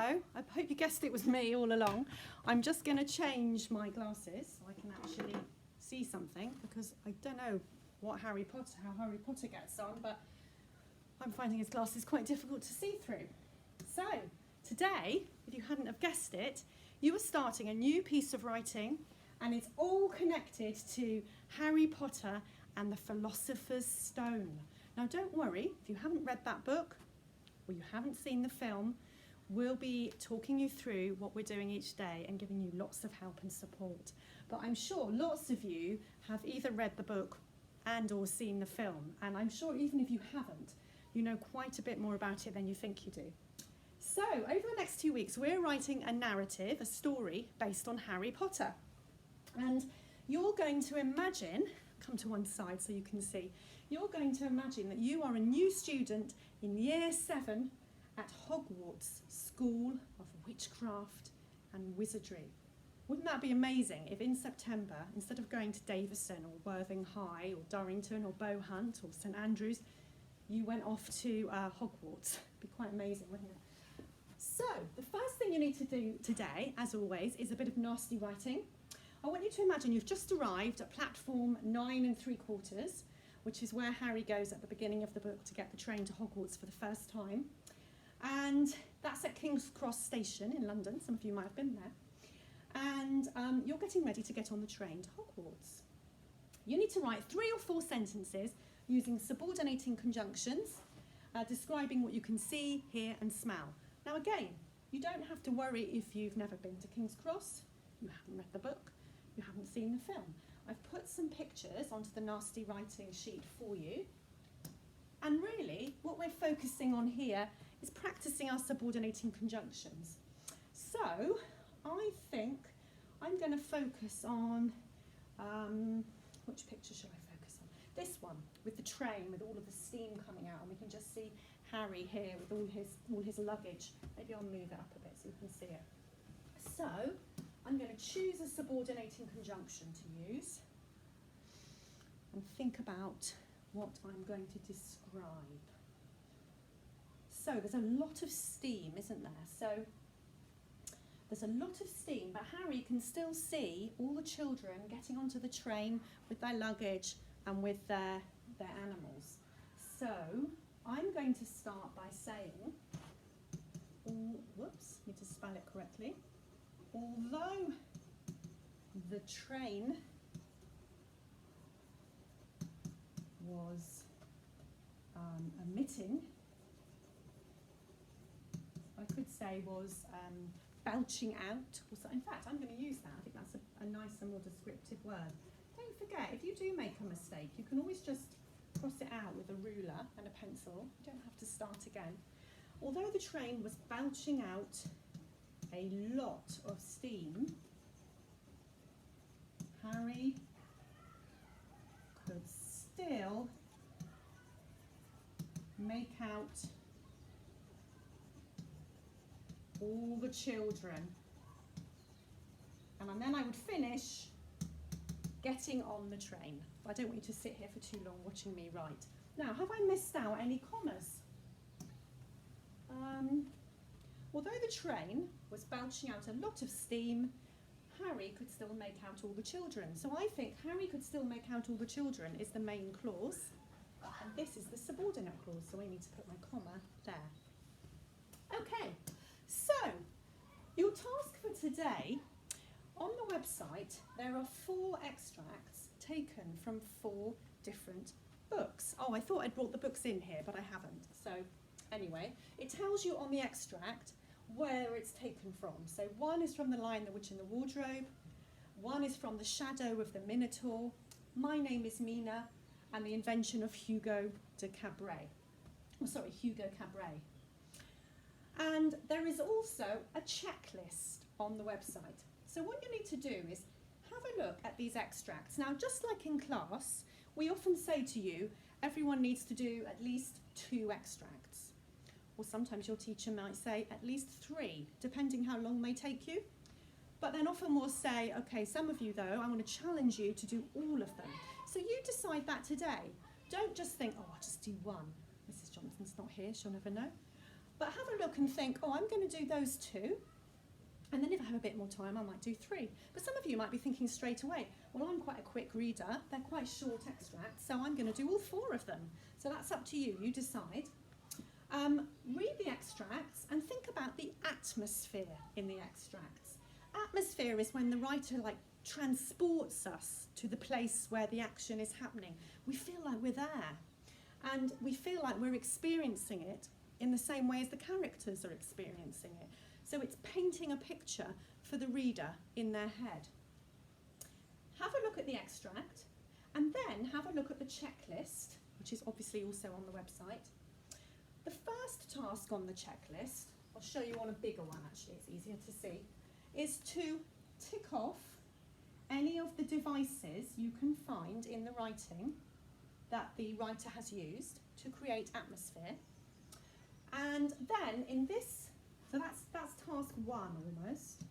I hope you guessed it was me all along. I'm just going to change my glasses so I can actually see something, because I don't know how Harry Potter gets on, but I'm finding his glasses quite difficult to see through. So today, if you hadn't have guessed it, you are starting a new piece of writing, and it's all connected to Harry Potter and the Philosopher's Stone. Now don't worry, if you haven't read that book or you haven't seen the film, we'll be talking you through what we're doing each day and giving you lots of help and support. But I'm sure lots of you have either read the book and or seen the film, and I'm sure even if you haven't, you know quite a bit more about it than you think you do. So over the next 2 weeks, we're writing a narrative, a story based on Harry Potter. And you're going to imagine, come to one side so you can see, you're going to imagine that you are a new student in year 7 at Hogwarts School of Witchcraft and Wizardry. Wouldn't that be amazing if in September, instead of going to Davison or Worthing High or Durrington or Bow Hunt or St Andrews, you went off to Hogwarts? It'd be quite amazing, wouldn't it? So, the first thing you need to do today, as always, is a bit of nasty writing. I want you to imagine you've just arrived at platform 9 3/4, which is where Harry goes at the beginning of the book to get the train to Hogwarts for the first time. And that's at King's Cross Station in London. Some of you might have been there. And you're getting ready to get on the train to Hogwarts. You need to write 3 or 4 sentences using subordinating conjunctions, describing what you can see, hear and smell. Now again, you don't have to worry if you've never been to King's Cross, you haven't read the book, you haven't seen the film. I've put some pictures onto the nasty writing sheet for you. And really, what we're focusing on here is practicing our subordinating conjunctions. So, I think I'm going to focus on, which picture should I focus on? This one, with the train, with all of the steam coming out, and we can just see Harry here with all his luggage. Maybe I'll move it up a bit so you can see it. So, I'm going to choose a subordinating conjunction to use and think about what I'm going to describe. So there's a lot of steam, isn't there? So there's a lot of steam, but Harry can still see all the children getting onto the train with their luggage and with their animals. So I'm going to start by saying, need to spell it correctly. Although the train was emitting, I could say was belching out. In fact, I'm going to use that. I think that's a nicer, more descriptive word. Don't forget, if you do make a mistake, you can always just cross it out with a ruler and a pencil. You don't have to start again. Although the train was belching out a lot of steam, Harry could still make out all the children. And then I would finish getting on the train. I don't want you to sit here for too long watching me write. Now, have I missed out any commas? Although the train was belching out a lot of steam, Harry could still make out all the children. So I think Harry could still make out all the children is the main clause, and this is the subordinate clause, so I need to put my comma there. Okay, so your task for today, on the website there are 4 extracts taken from 4 different books. Oh, I thought I'd brought the books in here, but I haven't. So anyway, it tells you on the extract where it's taken from. So one is from The Lion, the Witch and the Wardrobe, one is from The Shadow of the Minotaur, My Name is Mina, and The Invention of Hugo de Cabret. Oh, sorry, Hugo Cabret. And there is also a checklist on the website. So what you need to do is have a look at these extracts. Now, just like in class, we often say to you, everyone needs to do at least 2 extracts. Or sometimes your teacher might say at least 3, depending how long they take you. But then often we'll say, okay, some of you though, I want to challenge you to do all of them. So you decide that today. Don't just think, oh, I'll just do 1. Mrs. Johnson's not here, she'll never know. But have a look and think, oh, I'm going to do those 2. And then if I have a bit more time, I might do 3. But some of you might be thinking straight away, well, I'm quite a quick reader. They're quite short extracts, so I'm going to do all 4 of them. So that's up to you. You decide. Read the extracts and think about the atmosphere in the extracts. Atmosphere is when the writer transports us to the place where the action is happening. We feel like we're there, and we feel like we're experiencing it in the same way as the characters are experiencing it. So it's painting a picture for the reader in their head. Have a look at the extract, and then have a look at the checklist, which is obviously also on the website. The first task on the checklist, I'll show you on a bigger one actually, it's easier to see, is to tick off any of the devices you can find in the writing that the writer has used to create atmosphere. And then in this, so that's task 1 almost,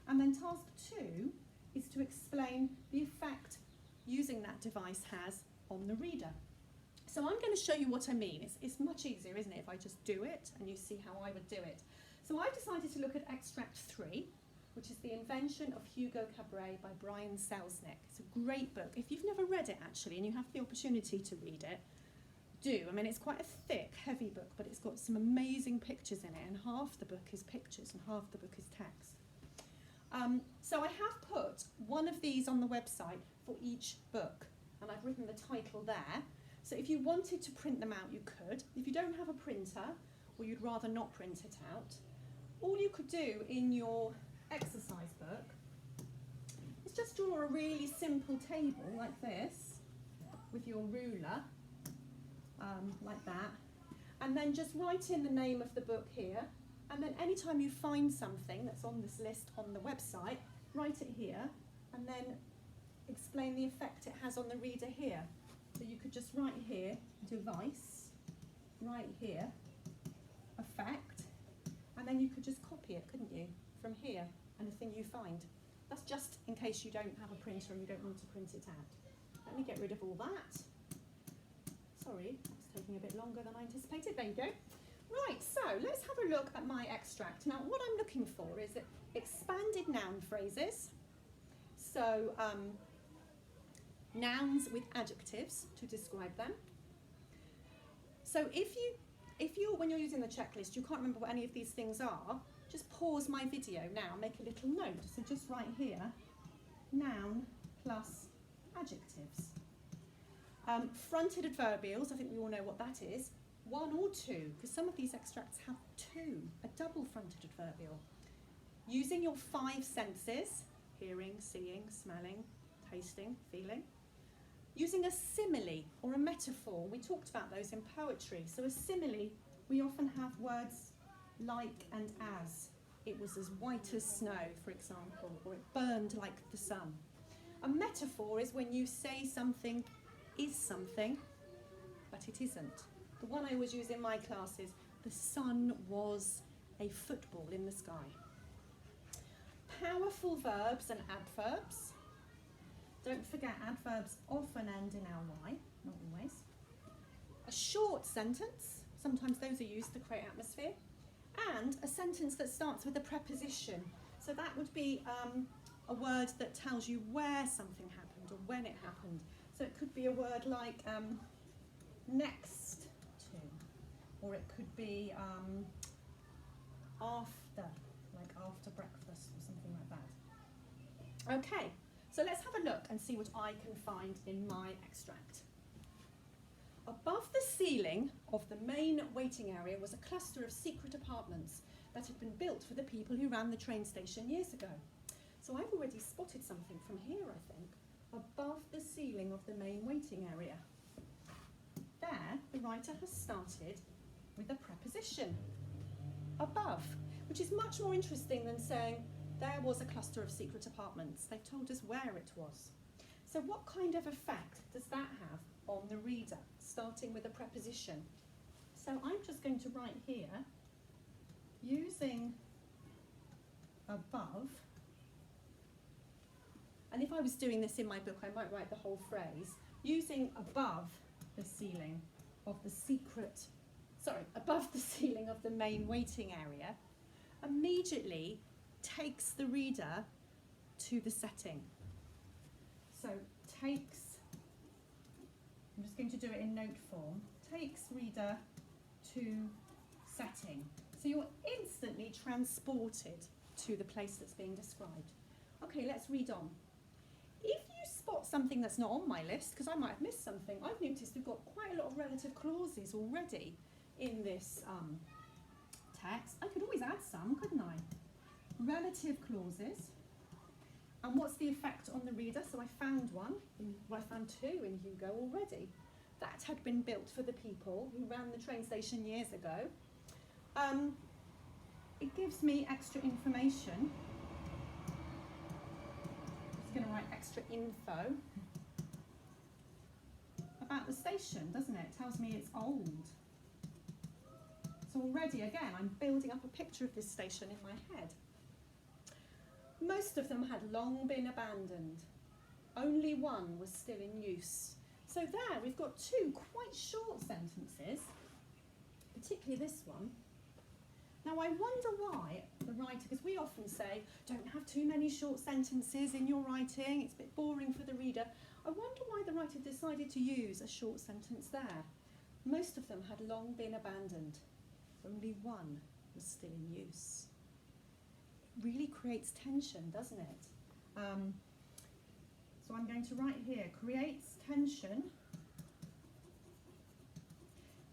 and then task 2 is to explain the effect using that device has on the reader. So I'm going to show you what I mean. It's much easier, isn't it, if I just do it and you see how I would do it. So I decided to look at extract 3, which is The Invention of Hugo Cabret by Brian Selznick. It's a great book. If you've never read it actually and you have the opportunity to read it, do. I mean, it's quite a thick, heavy book, but it's got some amazing pictures in it, and half the book is pictures and half the book is text. So I have put one of these on the website for each book, and I've written the title there. So if you wanted to print them out, you could. If you don't have a printer, or you'd rather not print it out, all you could do in your exercise book is just draw a really simple table like this with your ruler, like that, and then just write in the name of the book here, and then anytime you find something that's on this list on the website, write it here, and then explain the effect it has on the reader here. So you could just write here, device, right here, effect, and then you could just copy it, couldn't you, from here, anything you find. That's just in case you don't have a printer and you don't want to print it out. Let me get rid of all that. Sorry, it's taking a bit longer than I anticipated. There you go. Right, so let's have a look at my extract. Now, what I'm looking for is expanded noun phrases. So, nouns with adjectives to describe them. So when you're using the checklist, you can't remember what any of these things are, just pause my video now, make a little note. So just write here, noun plus adjectives. Fronted adverbials, I think we all know what that is. 1 or 2, because some of these extracts have 2, a double fronted adverbial. Using your 5 senses, hearing, seeing, smelling, tasting, feeling. Using a simile or a metaphor, we talked about those in poetry. So a simile, we often have words like and as. It was as white as snow, for example, or it burned like the sun. A metaphor is when you say something is something, but it isn't. The one I always use in my classes, the sun was a football in the sky. Powerful verbs and adverbs. Don't forget, adverbs often end in ly, not always. A short sentence, sometimes those are used to create atmosphere. And a sentence that starts with a preposition. So that would be a word that tells you where something happened or when it happened. So it could be a word like next to, or it could be after, like after breakfast or something like that. Okay, so let's have a look and see what I can find in my extract. Above the ceiling of the main waiting area was a cluster of secret apartments that had been built for the people who ran the train station years ago. So I've already spotted something from here, I think, above the ceiling of the main waiting area. There, the writer has started with a preposition, above, which is much more interesting than saying there was a cluster of secret apartments. They've told us where it was. So what kind of effect does that have on the reader, starting with a preposition? So I'm just going to write here, using above, and if I was doing this in my book, I might write the whole phrase, using above the ceiling of the secret above the ceiling of the main waiting area, immediately takes the reader to the setting. So takes, I'm just going to do it in note form, takes reader to setting. So you're instantly transported to the place that's being described. Okay, let's read on. If you spot something that's not on my list, because I might have missed something, I've noticed we've got quite a lot of relative clauses already in this text. I could always add some, couldn't I? Relative clauses. And what's the effect on the reader? So I found one, I found two in Hugo already. That had been built for the people who ran the train station years ago. It gives me extra information. I'm just going to write extra info about the station, doesn't it? It tells me it's old. So already, again, I'm building up a picture of this station in my head. Most of them had long been abandoned. Only one was still in use. So there, we've got two quite short sentences, particularly this one. Now, I wonder why the writer, because we often say, don't have too many short sentences in your writing, it's a bit boring for the reader. I wonder why the writer decided to use a short sentence there. Most of them had long been abandoned. Only one was still in use. It really creates tension, doesn't it? So I'm going to write here, creates tension.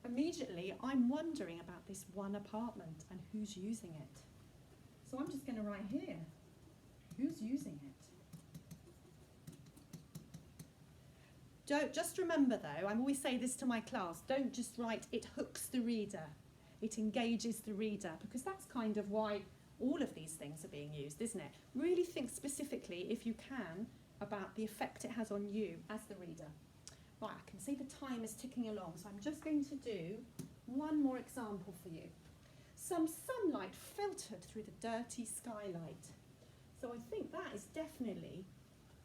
Immediately, I'm wondering about this one apartment and who's using it. So I'm just going to write here, who's using it? Just remember though, I always say this to my class, don't just write, it hooks the reader, it engages the reader, because that's kind of why all of these things are being used, isn't it? Really think specifically, if you can, about the effect it has on you as the reader. Right, I can see the time is ticking along, so I'm just going to do one more example for you. Some sunlight filtered through the dirty skylight. So I think that is definitely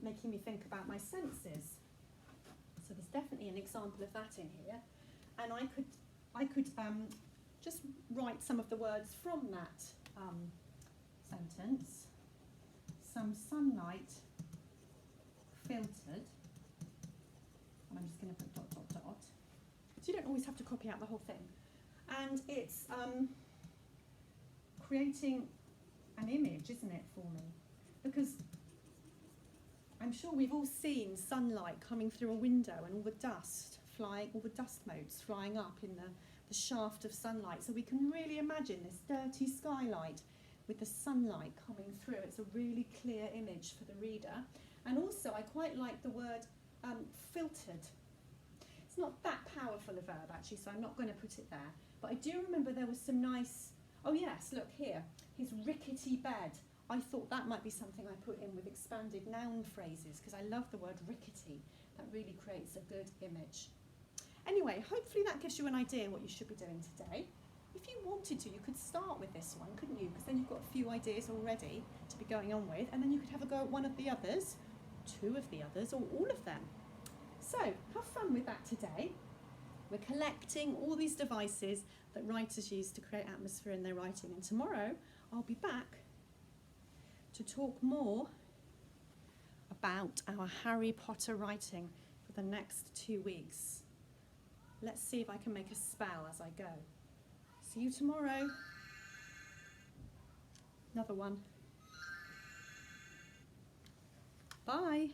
making me think about my senses. So there's definitely an example of that in here. And I could just write some of the words from that sentence. Some sunlight filtered. And I'm just going to put dot, dot, dot. So you don't always have to copy out the whole thing. And it's creating an image, isn't it, for me? Because I'm sure we've all seen sunlight coming through a window and all the dust flying, all the dust motes flying up in the shaft of sunlight. So we can really imagine this dirty skylight with the sunlight coming through. It's a really clear image for the reader. And also, I quite like the word filtered. It's not that powerful a verb actually, so I'm not going to put it there. But I do remember there was some nice, oh yes, look here, his rickety bed. I thought that might be something I put in with expanded noun phrases, because I love the word rickety. That really creates a good image. Anyway, hopefully that gives you an idea what you should be doing today. If you wanted to, you could start with this one, couldn't you? Because then you've got a few ideas already to be going on with, and then you could have a go at one of the others, two of the others, or all of them. So, have fun with that today. We're collecting all these devices that writers use to create atmosphere in their writing, and tomorrow I'll be back to talk more about our Harry Potter writing for the next 2 weeks. Let's see if I can make a spell as I go. See you tomorrow. Another one. Bye.